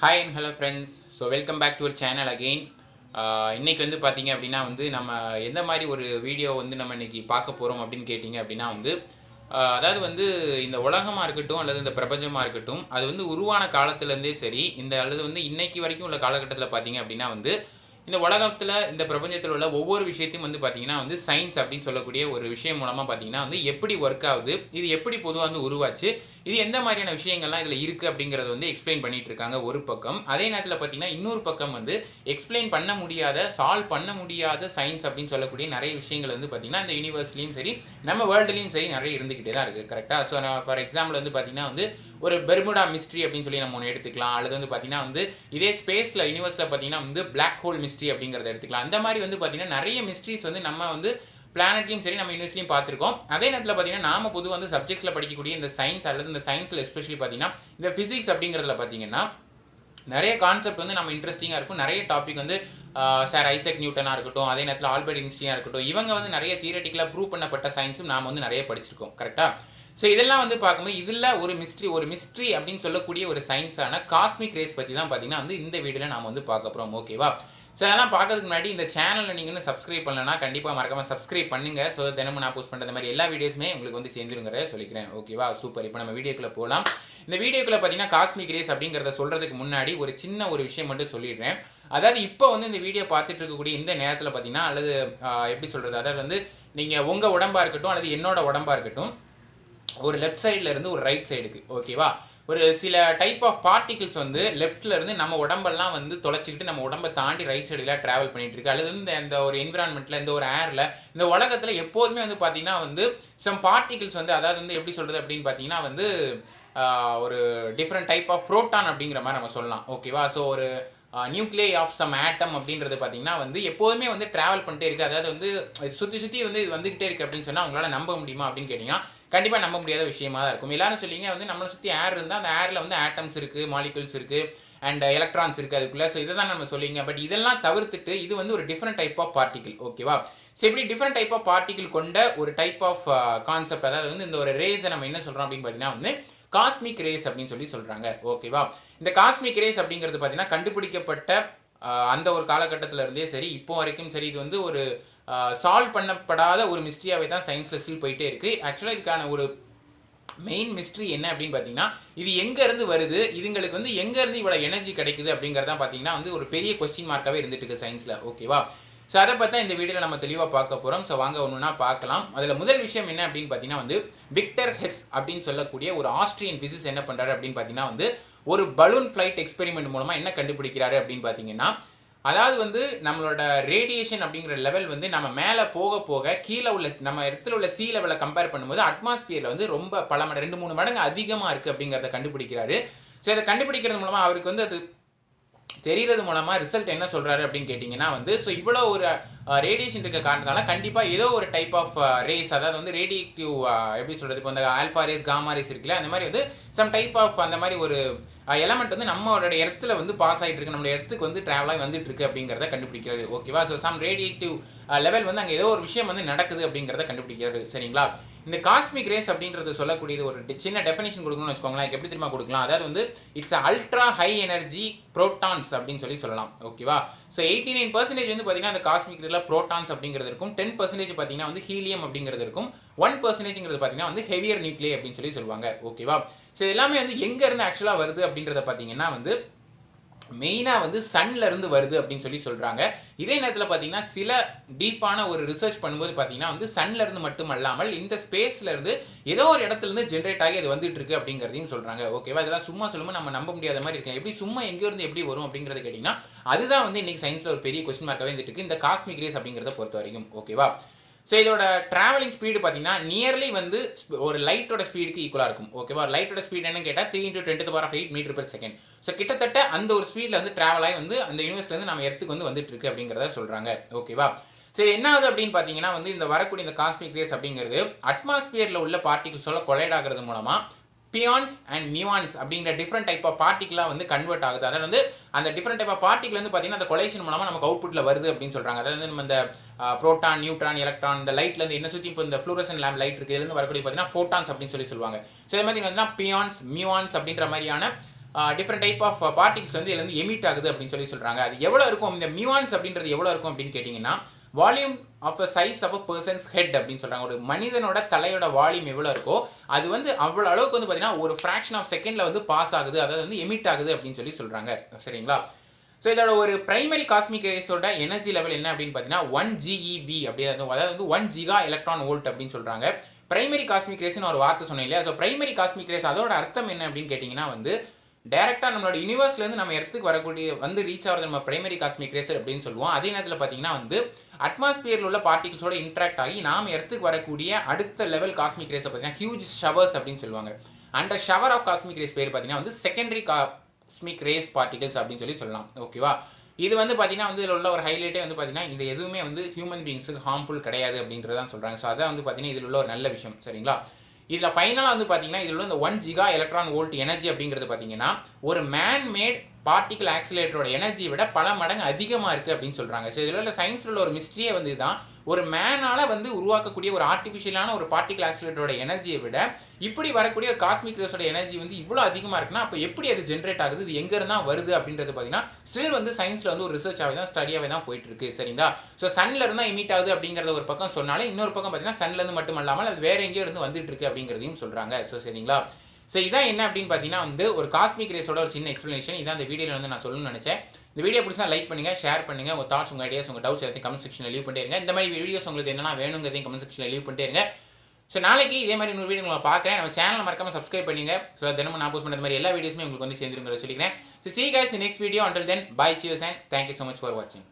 Hi and hello friends. So welcome back to our channel again. இன்னைக்கு வந்து பாத்தீங்க அப்படினா வந்து நம்ம எந்த மாதிரி ஒரு வீடியோ வந்து நம்ம இன்னைக்கு பார்க்க போறோம் அப்படினு கேட்டிங்க அப்படினா வந்து அதாவது வந்து இந்த உலகமா இருக்கட்டும் அல்லது இந்த பிரபஞ்சமா இருக்கட்டும் அது வந்து உருவான காலத்துல இருந்தே சரி இந்த அல்லது வந்து இன்னைக்கு வரைக்கும் உள்ள காலகட்டத்துல பாத்தீங்க அப்படினா வந்து இந்த உலகத்துல இந்த பிரபஞ்சத்துல உள்ள ஒவ்வொரு விஷயத்தையும் வந்து பாத்தீங்கன்னா வந்து சயின்ஸ் அப்படினு சொல்லக்கூடிய ஒரு விஷயம் மூலமா பாத்தீங்கன்னா வந்து எப்படி வர்க் ஆகுது இது எப்படி பொதுவா வந்து உருவாச்சு இது எந்த மாதிரியான விஷயங்கள்லாம் இதுல இருக்கு அப்படிங்கறது வந்து எக்ஸ்பிளைன் பண்ணிட்டு இருக்காங்க ஒரு பக்கம் அதே நேரத்துல பாத்தீங்கன்னா இன்னொரு பக்கம் வந்து எக்ஸ்பிளைன் பண்ண முடியாத சால்வ் பண்ண முடியாத சயின்ஸ் அப்படினு சொல்லக்கூடிய நிறைய விஷயங்கள் வந்து பாத்தீங்கன்னா இந்த யுனிவர்ஸ்லயும் சரி நம்ம வேர்ல்ட்லயும் சரி நிறைய இருந்துகிட்டே தான் இருக்கு கரெக்ட்டா சோ ஃபார் எக்ஸாம்பிள் வந்து பாத்தீங்கன்னா வந்து ஒரு பெர்முடா மிஸ்ட்ரி அப்படினு சொல்லி நம்ம ஒன்னு எடுத்துக்கலாம் அல்லது வந்து பாத்தீங்கன்னா வந்து இதே ஸ்பேஸ்ல யுனிவர்ஸ்ல பாத்தீங்கன்னா வந்து Black hole மிஸ்ட்ரி அப்படிங்கறத எடுத்துக்கலாம் அந்த மாதிரி வந்து பாத்தீங்கன்னா நிறைய மிஸ்ட்ரிஸ் வந்து நம்ம வந்து பிளானட்லயும் சரி நம்ம யூனிவர்ஸ்லயும் பார்த்திருக்கோம் அதே நேரத்துல பாத்தீங்கன்னா நாம பொதுவா வந்து சப்ஜெக்ட்ஸ்ல படிக்கக்கூடிய இந்த சயின்ஸ் அல்லது இந்த சயின்ஸ்ல எஸ்பெஷலி பாத்தீங்கன்னா இந்த பிசிக்ஸ் அப்படிங்கறதுல பாத்தீங்கன்னா நிறைய கான்செப்ட் வந்து நம்ம இன்ட்ரெஸ்டிங்கா இருக்கும் நிறைய டாபிக் வந்து சார் ஐசக் நியூட்டனா இருக்கட்டும் அதே நேரத்துல ஆல்பர்ட் ஐன்ஸ்டீனா இருக்கட்டும் இவங்க வந்து நிறைய தியரட்டிக்கலா ப்ரூவ் பண்ணப்பட்ட சயின்ஸும் நாம வந்து நிறைய படிச்சிருக்கோம் கரெக்ட்டா சோ இதெல்லாம் வந்து பார்க்கும்போது இதுல ஒரு மிஸ்ட்ரி அப்படின்னு சொல்லக்கூடிய ஒரு சயின்ஸான காஸ்மிக் ரேஸ் பத்தி தான் பாத்தீங்கன்னா வந்து இந்த வீடியோல நாம வந்து பார்க்க போறோம் ஓகேவா சோ அதெல்லாம் பார்க்கிறதுக்கு முன்னாடி இந்த சேனலை நீங்க இன்னும் சப்ஸ்கிரைப் பண்ணலனா கண்டிப்பா மறக்காம சப்ஸ்கிரைப் பண்ணுங்க சோ தினமும் நான் போஸ்ட் பண்ற மாதிரி எல்லா வீடியோஸுமே உங்களுக்கு வந்து சேர்ந்துருங்கறத சொல்லிக்கிறேன் ஓகேவா சூப்பர் இப்போ நம்ம வீடியோக்குள்ள போலாம் இந்த வீடியோக்குள்ள பாத்தீங்கன்னா காஸ்மிக் ரேஸ் அப்படிங்கறத சொல்றதுக்கு முன்னாடி ஒரு சின்ன ஒரு விஷயம் மட்டும் சொல்லிடுறேன் அதாவது இப்போ வந்து இந்த வீடியோ பார்த்துட்டு இருக்கக்கூடிய இந்த நேரத்துல பாத்தீங்கன்னா அல்லது எப்படி சொல்றது அதாவது வந்து நீங்க உங்க உடம்பா இருக்கட்டும் அல்லது என்னோட உடம்பா இருக்கட்டும் ஒரு லெஃப்ட் சைடுல இருந்து ஒரு ரைட் சைடுக்கு ஓகேவா ஒரு சில டைப் ஆஃப் பார்ட்டிகிள்ஸ் வந்து லெஃப்ட்ல இருந்து நம்ம உடம்பெல்லாம் வந்து தொலைச்சிக்கிட்டு நம்ம உடம்பை தாண்டி ரைட் சைடுல டிராவல் பண்ணிட்டு இருக்கு அல்லது இந்த ஒரு என்விரான்மெண்ட்ல இந்த ஒரு ஏர்ல இந்த உலகத்துல எப்போதுமே வந்து பாத்தீங்கன்னா வந்து சம் பார்ட்டிகிள்ஸ் வந்து அதாவது வந்து எப்படி சொல்றது அப்படின்னு பாத்தீங்கன்னா வந்து ஒரு டிஃப்ரெண்ட் டைப் ஆஃப் புரோட்டான் அப்படிங்கிற மாதிரி நம்ம சொல்லலாம் ஓகேவா ஸோ ஒரு நியூக்ளியை ஆஃப் சம் ஆட்டம் அப்படின்றது பார்த்தீங்கன்னா வந்து எப்போதுமே வந்து டிராவல் பண்ணிட்டே இருக்கு அதாவது வந்து சுற்றி வந்து இது வந்துகிட்டே இருக்கு அப்படின்னு சொன்னால் உங்களால் நம்ப முடியுமா அப்படின்னு கேட்டிங்கன்னா கண்டிப்பாக நம்ப முடியாத விஷயமா தான் இருக்கும் எல்லாரும் சொல்லிங்க வந்து நம்மளை சுற்றி ஏர் இருந்தால் அந்த ஏரில் வந்து ஆட்டம்ஸ் இருக்குது மாலிகுல்ஸ் இருக்குது அண்ட் எலக்ட்ரான்ஸ் இருக்குது அதுக்குள்ளே ஸோ இதை தான் நம்ம சொல்லிங்க பட் இதெல்லாம் தவிர்த்துட்டு இது வந்து ஒரு டிஃப்ரெண்ட் டைப் ஆஃப் பார்ட்டிகிள் ஓகேவா ஸோ இப்படி டிஃப்ரெண்ட் டைப் ஆஃப் பார்ட்டிகிள் கொண்ட ஒரு டைப் ஆஃப் கான்செப்ட் அதாவது வந்து இந்த ஒரு ரேஸை நம்ம என்ன சொல்கிறோம் அப்படின்னு பார்த்தீங்கன்னா வந்து காஸ்மிக் ரேஸ் அப்படின்னு சொல்லி சொல்கிறாங்க ஓகேவா இந்த காஸ்மிக் ரேஸ் அப்படிங்கிறது பார்த்தீங்கன்னா கண்டுபிடிக்கப்பட்ட அந்த ஒரு காலகட்டத்தில் இருந்தே சரி இப்போ வரைக்கும் சரி இது வந்து ஒரு சால்வ் பண்ணப்படாத ஒரு மிஸ்ட்ரியாவே தான் சயின்ஸ்ல ஸ்டில் போயிட்டே இருக்கு ஆக்சுவலாக இதுக்கான ஒரு மெயின் மிஸ்ட்ரி என்ன அப்படின்னு பார்த்தீங்கன்னா இது எங்கேருந்து வருது இதுங்களுக்கு வந்து எங்கேருந்து இவ்வளோ எனர்ஜி கிடைக்குது அப்படிங்கிறதான் பார்த்தீங்கன்னா வந்து ஒரு பெரிய கொஸ்டின் மார்க்காகவே இருந்துட்டு இருக்கு சயின்ஸில் ஓகேவா ஸோ அதை பார்த்தா இந்த வீடியோவில் நம்ம தெளிவாக பார்க்க போகிறோம் ஸோ வாங்க ஒன்றுனா பார்க்கலாம் அதில் முதல் விஷயம் என்ன அப்படின்னு பார்த்தீங்கன்னா வந்து விக்டர் ஹெஸ் அப்படின்னு சொல்லக்கூடிய ஒரு ஆஸ்ட்ரியன் ஃபிசிசிஸ்ட் என்ன பண்ணுறாரு அப்படின்னு பார்த்தீங்கன்னா வந்து ஒரு பலூன் ஃப்ளைட் எக்ஸ்பெரிமெண்ட் மூலமாக என்ன கண்டுபிடிக்கிறாரு அப்படின்னு பார்த்தீங்கன்னா அதாவது வந்து நம்மளோட ரேடியேஷன் அப்படிங்கிற லெவல் வந்து நம்ம மேலே போக போக கீழே உள்ள நம்ம இடத்துல உள்ள சி லெவலை கம்பேர் பண்ணும்போது அட்மாஸ்பியரில் வந்து ரொம்ப பல மடங்கு 2-3 மடங்கு அதிகமாக இருக்குது அப்படிங்கிறத கண்டுபிடிக்கிறாரு ஸோ இதை கண்டுபிடிக்கிறது மூலமாக அவருக்கு வந்து அது தெரிகிறது மூலமா ரிசல்ட் என்ன சொல்றாரு அப்படின்னு கேட்டிங்கன்னா வந்து ஸோ இவ்வளோ ஒரு ரேடியேஷன் இருக்க காரணத்தால கண்டிப்பாக ஏதோ ஒரு டைப் ஆஃப் ரேஸ் அதாவது வந்து ரேடியேட்டிவ் எப்படி சொல்றது இப்போ அந்த ஆல்ஃபா ரேஸ் காமா ரேஸ் இருக்குல்ல அந்த மாதிரி வந்து சம் டைப் ஆஃப் அந்த மாதிரி ஒரு எலமெண்ட் வந்து நம்மளோட இடத்துல வந்து பாஸ் ஆகிட்டு இருக்கு நம்மளோட இடத்துக்கு வந்து டிராவல் ஆகி வந்துட்டு இருக்கு அப்படிங்கிறத கண்டுபிடிக்கிறது ஓகேவா ஸோ சம் ரேடியேட்டிவ் லெவல் வந்து அங்கே ஏதோ ஒரு விஷயம் வந்து நடக்குது அப்படிங்கிறத கண்டுபிடிக்கிறது சரிங்களா இந்த காஸ்மிக் ரேஸ் அப்படின்றது சொல்லக்கூடியது ஒரு சின்ன டெஃபினேஷன் கொடுக்கணும்னு வச்சுக்கோங்களேன் எப்படி தெரியுமா கொடுக்கலாம் அதாவது வந்து it's ultra high energy protons அப்படின்னு சொல்லலாம் ஓகேவா ஸோ 89% வந்து பார்த்தீங்கன்னா அந்த காஸ்மிக் ரேல புரோட்டான்ஸ் அப்படிங்கிறது இருக்கும் 10% பார்த்தீங்கன்னா வந்து ஹீலியம் அப்படிங்கிறது இருக்கும் 1%ங்கிறது பார்த்தீங்கன்னா வந்து ஹெவியர் நியூக்ளியை அப்படின்னு சொல்லுவாங்க ஓகேவா ஸோ எல்லாமே வந்து எங்க இருந்து ஆக்சுவலாக வருது அப்படின்றத பார்த்தீங்கன்னா வந்து மெயினாக வந்து சன்ல இருந்து வருது அப்படின்னு சொல்றாங்க இதே நேரத்தில் பார்த்தீங்கன்னா சில டீப்பான ஒரு ரிசர்ச் பண்ணும்போது பார்த்தீங்கன்னா வந்து சன்ல இருந்து மட்டும் அல்லாமல் இந்த ஸ்பேஸ்ல இருந்து ஏதோ ஒரு இடத்துல இருந்து ஜென்ரேட் ஆகி அது வந்துட்டு இருக்கு அப்படிங்கிறதையும் சொல்றாங்க ஓகேவா இதெல்லாம் சும்மா சொல்லும்போது நம்ம நம்ப முடியாத மாதிரி இருக்கு எப்படி சும்மா எங்க இருந்து எப்படி வரும் அப்படிங்கறத கேட்டீங்கன்னா அதுதான் வந்து இன்னைக்கு சயின்ஸ்ல ஒரு பெரிய கொஸ்டின் மார்க்காகவே இருந்துட்டு இருக்கு இந்த காஸ்மிக் ரேஸ் அப்படிங்கிறத பொறுத்த வரைக்கும் ஓகேவா ஸோ இதோட டிராவலிங் ஸ்பீடு பார்த்தீங்கன்னா நியர்லி வந்து ஒரு லைட்டோட ஸ்பீடுக்கு ஈக்குவலாக இருக்கும் ஓகேவா லைட்டோட ஸ்பீட் என்னன்னு கேட்டால் 3 × 10⁸ மீட்டர் பெர் செகண்ட் ஸோ கிட்டத்தட்ட அந்த ஒரு ஸ்பீடில் வந்து டிராவல் ஆகி வந்து அந்த யூனிவர்ஸ்லேருந்து நம்ம இடத்துக்கு வந்து வந்துட்டு இருக்கு அப்படிங்கிறத சொல்கிறாங்க ஓகேவா ஸோ என்ன ஆகுது அப்படின்னு பார்த்தீங்கன்னா வந்து இந்த வரக்கூடிய இந்த காஸ்மிக் ரேஸ் அப்படிங்கிறது அட்மாஸ்பியரில் உள்ள பார்ட்டிகிள்ஸோட கொலைட் ஆகிறது மூலமாக PIONS and MUONS அப்படிங்கிற டிஃப்ரெண்ட் டைப் ஆஃப் பார்ட்டிகிளாக வந்து கன்வெர்ட் ஆகுது அதாவது வந்து அந்த டிஃப்ரெண்ட் டைப் ஆஃப் பார்ட்டிகிள் வந்து பார்த்தீங்கன்னா அந்த கொலைஷன் மூலமாக நமக்கு அவுட்புட்டில் வருது அப்படின்னு சொல்கிறாங்க அதாவது நம்ம இந்த புரோட்டான் நியூட்ரான் எலக்ட்ரான் இந்த லைட்லேருந்து என்ன சுற்றி இப்போ இந்த ஃப்ளூரசன் லேம்ப் லைட் இருக்குது இதுலேருந்து வரக்கூடிய பார்த்தீங்கன்னா ஃபோட்டான்ஸ் அப்படின்னு சொல்லுவாங்க ஸோ இது மாதிரி பார்த்தீங்கன்னா PIONS MUONS அப்படின்ற மாதிரியான டிஃப்ரெண்ட் டைப் ஆஃப் பார்ட்டிகல்ஸ் வந்து இதுல இருந்து எமிட் ஆகுது அப்படின்னு சொல்றாங்க. அது எவ்வளவு இருக்கும், இந்த மியூஆன்ஸ் அப்படின்றது எவ்வளவு இருக்கும் அப்படின்னு கேட்டிங்கன்னா volume of size of person's head அப்படின்னு சொல்றாங்க. ஒரு மனிதனோட தலையோட வால்யூம் எவ்வளவு இருக்கோ அது வந்து அவ்வளவு அளவுக்கு வந்து பார்த்தீங்கன்னா ஒரு ஃபிராக்ஷன் ஆஃப் செகண்ட்ல வந்து பாஸ் ஆகுது, அதாவது வந்து எமிட் ஆகுது அப்படின்னு சொல்றாங்க. சரிங்களா? ஸோ இதோட ஒரு பிரைமரி காஸ்மிக் ரேஸோட எனர்ஜி லெவல் என்ன அப்படின்னு பார்த்தீங்கன்னா 1 GeV அப்படின்னு, அதாவது வந்து 1 ஜிகா எலக்ட்ரான் வோல்ட் அப்படின்னு சொல்றாங்க. பிரைமரி காஸ்மிக் ரேஸ்னு ஒரு வார்த்தை சொன்னேன் இல்லையா? ஸோ பிரைமரி காஸ்மிக் ரேஸ் அதோட அர்த்தம் என்ன அப்படின்னு கேட்டிங்கன்னா வந்து டைரெக்டாக நம்மளோட யூனிவர்ஸ்லேருந்து நம்ம எர்த்துக்கு வரக்கூடிய வந்து ரீச் ஆகிறது நம்ம பிரைமரி காஸ்மிக் ரேஸ் அப்படின்னு சொல்லுவோம். அதே நேரத்தில் பார்த்தீங்கன்னா வந்து அட்மாஸ்பியரில் உள்ள பார்ட்டிகல்ஸோட இன்ட்ராக்ட் ஆகி நாம் எர்த்துக்கு வரக்கூடிய அடுத்த லெவல் காஸ்மிக் ரேஸை பார்த்தீங்கன்னா ஹியூஜ் ஷவர்ஸ் அப்படின்னு சொல்லுவாங்க. அந்த ஷவர் ஆஃப் காஸ்மிக் ரேஸ் பேர் பார்த்தீங்கன்னா வந்து செகண்டரி காஸ்மிக் ரேஸ் பார்ட்டிகல்ஸ் அப்படின்னு சொல்லலாம். ஓகேவா? இது வந்து பார்த்தீங்கன்னா வந்து இதில் உள்ள ஒரு ஹைலைட்டே வந்து பார்த்தீங்கன்னா இந்த எதுவுமே வந்து ஹியூமன் பீயிங்ஸுக்கு ஹார்ம்ஃபுல் கிடையாது அப்படின்றதான் சொல்கிறாங்க. ஸோ அதான் வந்து பார்த்தீங்கன்னா இதில் உள்ள ஒரு நல்ல விஷயம். சரிங்களா? இதில் ஃபைனலாக வந்து பார்த்தீங்கன்னா இதில் உள்ள இந்த 1 ஜிகா எலக்ட்ரான் வோல்ட் எனர்ஜி அப்படிங்கிறது பார்த்தீங்கன்னா ஒரு மேன் மேட் பார்ட்டிகல் ஆக்சிலேட்டரோட எனர்ஜியை விட பல மடங்கு அதிகமாக இருக்குது அப்படின்னு சொல்கிறாங்க. ஸோ இதில் உள்ள சயின்ஸில் உள்ள ஒரு மிஸ்ட்ரியே வந்து இதுதான். ஒரு மேனால் வந்து உருவாக்கக்கூடிய ஒரு ஆர்டிஃபிஷியலான ஒரு பார்ட்டிகல் ஆக்சிலேட்டரோட எனர்ஜியை விட இப்படி வரக்கூடிய ஒரு காஸ்மிக் ரேஸோட எனர்ஜி வந்து இவ்வளோ அதிகமாக இருக்குன்னா அப்போ எப்படி அது ஜென்ரேட் ஆகுது, இது எங்கேருந்து தான் வருது அப்படின்றது பார்த்தீங்கன்னா ஸ்டில் வந்து சயின்ஸில் வந்து ஒரு ரிசர்ச்சாகவே தான் ஸ்டடியாகவே தான் போயிட்டு இருக்கு. சரிங்களா? ஸோ சன்ல இருந்தால் எமிட் ஆகுது அப்படிங்கிறத ஒரு பக்கம் சொன்னாலும் இன்னொரு பக்கம் பார்த்தீங்கன்னா சன்லேருந்து மட்டும் இல்லாமல் அது வேற எங்கேயோ இருந்து வந்துட்டு இருக்கு அப்படிங்கிறதையும் சொல்கிறாங்க. ஸோ சரிங்களா? ஸோ இதான் என்ன அப்படின்னு பார்த்தீங்கன்னா வந்து ஒரு காஸ்மிக் ரேஸோட ஒரு சின்ன எக்ஸ்பிளனேஷன். இதான் இந்த வீடியோவில் வந்து நான் சொல்லணும்னு நினச்சேன். இந்த வீடியோ பிடிச்சா லைக் பண்ணுங்கள், ஷேர் பண்ணுங்கள். உங்கள் தாட்ஸ், உங்கள் ஐடியாஸ், உங்கள் டவுட்ஸ் எல்லாத்தையும் கமெண்ட் செக்ஷனில் லீவ் பண்ணிட்டே இருங்க. இந்த மாதிரி வீடியோஸ் உங்களுக்கு என்னென்ன வேணுங்கிறதையும் கமெண்ட் செக்ஷனில் லீவ் பண்ணிட்டே இருங்க. ஸோ நாளைக்கு இதே மாதிரி இன்னொரு வீடியோ உங்களை பார்க்குறேன். நம்ம சேனலை மறக்காம சப்ஸ்கிரைப் பண்ணுங்க. ஸோ தினமும் நான் போஸ்ட் பண்ணுற மாதிரி எல்லா வீடியோஸுமே உங்களுக்கு வந்து சேர்ந்துருங்கிற சொல்லிக்கிறேன். So see you guys in next video. Until then, bye, cheers and thank you so much for watching.